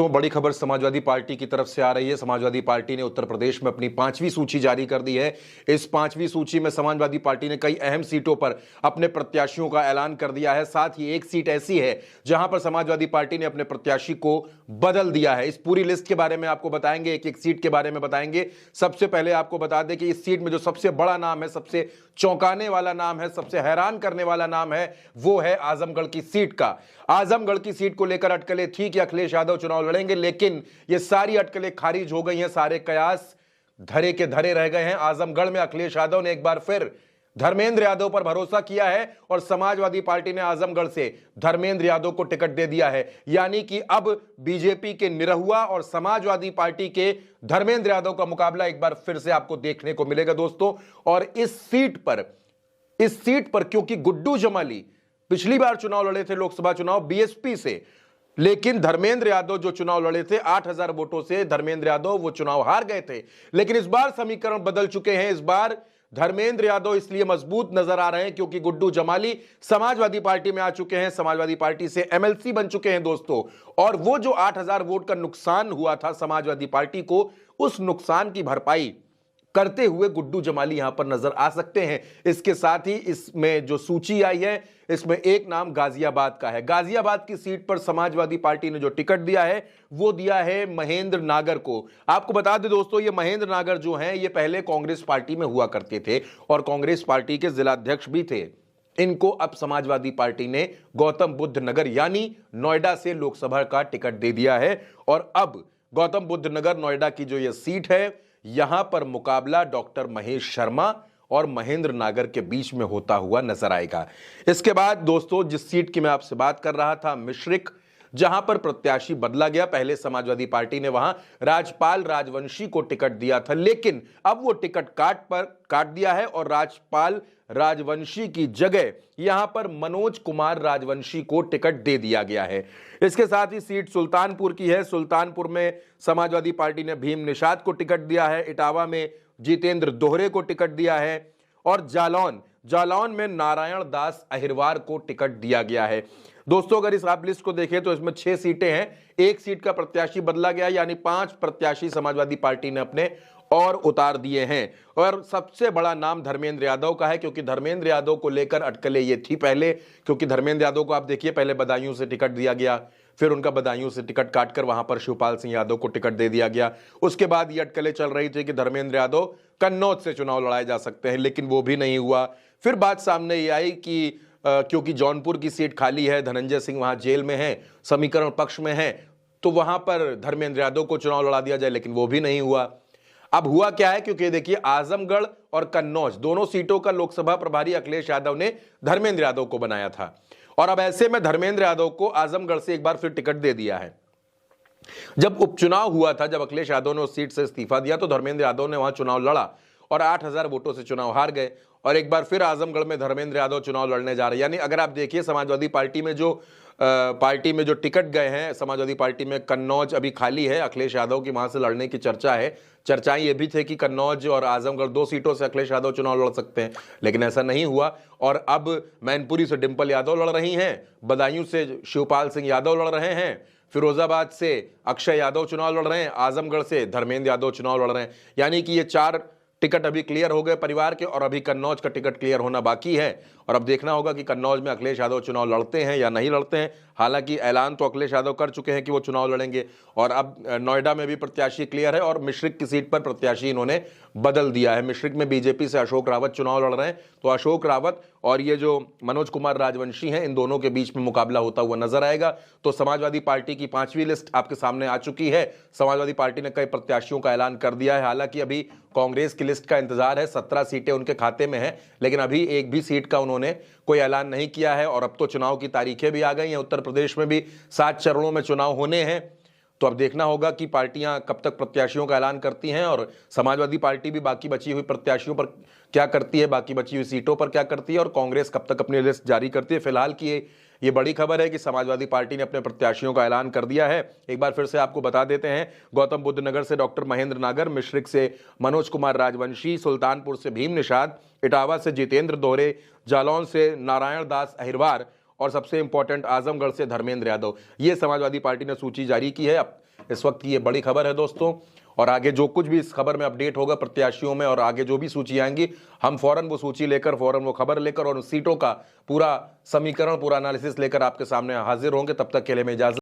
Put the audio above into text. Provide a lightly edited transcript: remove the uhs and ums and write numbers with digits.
दोस्तों, बड़ी खबर समाजवादी पार्टी की तरफ से आ रही है। समाजवादी पार्टी ने उत्तर प्रदेश में अपनी 5वीं सूची जारी कर दी है। इस 5वीं सूची में समाजवादी पार्टी ने कई अहम सीटों पर अपने प्रत्याशियों का ऐलान कर दिया है। साथ ही एक सीट ऐसी है जहां पर समाजवादी पार्टी ने अपने प्रत्याशी को बदल दिया है। इस पूरी लिस्ट के बारे में आपको बताएंगे, एक एक सीट के बारे में बताएंगे। सबसे पहले आपको बता दें कि इस सीट में जो सबसे बड़ा नाम है, सबसे चौंकाने वाला नाम है, सबसे हैरान करने वाला नाम है, वो है आजमगढ़ की सीट का। आजमगढ़ की सीट को लेकर अटकलें थी कि अखिलेश यादव चुनाव लड़ेंगे, लेकिन ये सारी अटकलें खारिज हो गई हैं। सारे कयास धरे के धरे रह गए हैं। आजमगढ़ में अखिलेश यादव ने एक बार फिर धर्मेंद्र यादव पर भरोसा किया है और समाजवादी पार्टी ने आजमगढ़ से धर्मेंद्र यादव को टिकट दे दिया है। यानी कि अब बीजेपी के निरहुआ और समाजवादी पार्टी के धर्मेंद्र यादव का मुकाबला एक बार फिर से आपको देखने को मिलेगा दोस्तों। और इस सीट पर क्योंकि गुड्डू जमाली पिछली बार चुनाव लड़े थे, लोकसभा चुनाव बीएसपी से, लेकिन धर्मेंद्र यादव जो चुनाव लड़े थे 8000 वोटों से धर्मेंद्र यादव वो चुनाव हार गए थे। लेकिन इस बार समीकरण बदल चुके हैं। इस बार धर्मेंद्र यादव इसलिए मजबूत नजर आ रहे हैं क्योंकि गुड्डू जमाली समाजवादी पार्टी में आ चुके हैं, समाजवादी पार्टी से एमएलसी बन चुके हैं दोस्तों। और वो जो 8000 वोट का नुकसान हुआ था समाजवादी पार्टी को, उस नुकसान की भरपाई करते हुए गुड्डू जमाली यहां पर नजर आ सकते हैं। इसके साथ ही इसमें जो सूची आई है, इसमें एक नाम गाजियाबाद का है। गाजियाबाद की सीट पर समाजवादी पार्टी ने जो टिकट दिया है वो दिया है महेंद्र नागर को। आपको बता दें दोस्तों, ये महेंद्र नागर जो हैं ये पहले कांग्रेस पार्टी में हुआ करते थे और कांग्रेस पार्टी के जिलाध्यक्ष भी थे। इनको अब समाजवादी पार्टी ने गौतम बुद्ध नगर यानी नोएडा से लोकसभा का टिकट दे दिया है। और अब गौतम बुद्ध नगर नोएडा की जो ये सीट है, यहां पर मुकाबला डॉक्टर महेश शर्मा और महेंद्र नागर के बीच में होता हुआ नजर आएगा। इसके बाद दोस्तों, जिस सीट की मैं आपसे बात कर रहा था, मिश्रिक, जहां पर प्रत्याशी बदला गया। पहले समाजवादी पार्टी ने वहां राजपाल राजवंशी को टिकट दिया था, लेकिन अब वो टिकट काट दिया है और राजपाल राजवंशी की जगह यहां पर मनोज कुमार राजवंशी को टिकट दे दिया गया है। इसके साथ ही सीट सुल्तानपुर की है। सुल्तानपुर में समाजवादी पार्टी ने भीम निषाद को टिकट दिया है। इटावा में जितेंद्र दोहरे को टिकट दिया है और जालौन में नारायण दास अहिरवार को टिकट दिया गया है। दोस्तों, अगर इस आप लिस्ट को देखें तो इसमें 6 सीटें हैं। एक सीट का प्रत्याशी बदला गया, यानी 5 प्रत्याशी समाजवादी पार्टी ने अपने और उतार दिए हैं। और सबसे बड़ा नाम धर्मेंद्र यादव का है, क्योंकि धर्मेंद्र यादव को लेकर अटकलें ये थी पहले, क्योंकि धर्मेंद्र यादव को आप देखिए पहले बदायूं से टिकट दिया गया, फिर उनका बदायूं से टिकट काटकर वहां पर शिवपाल सिंह यादव को टिकट दे दिया गया। उसके बाद ये अटकलें चल रही थी कि धर्मेंद्र यादव कन्नौज से चुनाव लड़ाए जा सकते हैं, लेकिन वो भी नहीं हुआ। फिर बात सामने ये आई कि क्योंकि जौनपुर की सीट खाली है, धनंजय सिंह वहां जेल में है, समीकरण पक्ष में है, तो वहां पर धर्मेंद्र यादव को चुनाव लड़ा दिया जाए, लेकिन वो भी नहीं हुआ। अब हुआ क्या है, क्योंकि देखिए आजमगढ़ और कन्नौज दोनों सीटों का लोकसभा प्रभारी अखिलेश यादव ने धर्मेंद्र यादव को बनाया था, और अब ऐसे में धर्मेंद्र यादव को आजमगढ़ से एक बार फिर टिकट दे दिया है। जब उपचुनाव हुआ था, जब अखिलेश यादव ने उस सीट से इस्तीफा दिया, तो धर्मेंद्र यादव ने वहां चुनाव लड़ा और 8000 वोटों से चुनाव हार गए। और एक बार फिर आजमगढ़ में धर्मेंद्र यादव चुनाव लड़ने जा रहे हैं। यानी अगर आप देखिए समाजवादी पार्टी में जो टिकट गए हैं, समाजवादी पार्टी में कन्नौज अभी खाली है, अखिलेश यादव की वहां से लड़ने की चर्चा है। चर्चाएं ये भी थे कि कन्नौज और आजमगढ़ 2 सीटों से अखिलेश यादव चुनाव लड़ सकते हैं, लेकिन ऐसा नहीं हुआ। और अब मैनपुरी से डिंपल यादव लड़ रही हैं, बदायूं से शिवपाल सिंह यादव लड़ रहे हैं, फिरोजाबाद से अक्षय यादव चुनाव लड़ रहे हैं, आजमगढ़ से धर्मेंद्र यादव चुनाव लड़ रहे हैं। यानी कि ये 4 टिकट अभी क्लियर हो गए परिवार के, और अभी कन्नौज का टिकट क्लियर होना बाकी है। और अब देखना होगा कि कन्नौज में अखिलेश यादव चुनाव लड़ते हैं या नहीं लड़ते हैं। हालांकि ऐलान तो अखिलेश यादव कर चुके हैं कि वो चुनाव लड़ेंगे। और अब नोएडा में भी प्रत्याशी क्लियर है और मिश्रिक की सीट पर प्रत्याशी इन्होंने बदल दिया है। मिश्रिक में बीजेपी से अशोक रावत चुनाव लड़ रहे हैं, तो अशोक रावत और ये जो मनोज कुमार राजवंशी हैं, इन दोनों के बीच में मुकाबला होता हुआ नजर आएगा। तो समाजवादी पार्टी की 5वीं लिस्ट आपके सामने आ चुकी है। समाजवादी पार्टी ने कई प्रत्याशियों का ऐलान कर दिया है। हालांकि अभी कांग्रेस की लिस्ट का इंतजार है, 17 सीटें उनके खाते में है, लेकिन अभी एक भी सीट का उन्होंने कोई ऐलान नहीं किया है। और अब तो चुनाव की तारीखें भी आ गई हैं, उत्तर प्रदेश में भी 7 चरणों में चुनाव होने हैं। तो अब देखना होगा कि पार्टियां कब तक प्रत्याशियों का ऐलान करती हैं और समाजवादी पार्टी भी बाकी बची हुई प्रत्याशियों पर क्या करती है, बाकी बची हुई सीटों पर क्या करती है, और कांग्रेस कब तक अपनी लिस्ट जारी करती है। फिलहाल की ये बड़ी खबर है कि समाजवादी पार्टी ने अपने प्रत्याशियों का ऐलान कर दिया है। एक बार फिर से आपको बता देते हैं, गौतम बुद्ध नगर से डॉक्टर महेंद्र नागर, मिश्रिक से मनोज कुमार राजवंशी, सुल्तानपुर से भीम निषाद, इटावा से जितेंद्र दोहरे, जालौन से नारायण दास अहिरवार और सबसे इंपॉर्टेंट आजमगढ़ से धर्मेंद्र यादव। ये समाजवादी पार्टी ने सूची जारी की है। अब इस वक्त की ये बड़ी खबर है दोस्तों। और आगे जो कुछ भी इस खबर में अपडेट होगा प्रत्याशियों में और आगे जो भी सूची आएंगी, हम फौरन वो सूची लेकर, फौरन वो खबर लेकर और उन सीटों का पूरा समीकरण, पूरा एनालिसिस लेकर आपके सामने हाजिर होंगे। तब तक के लिए मैं इजाजत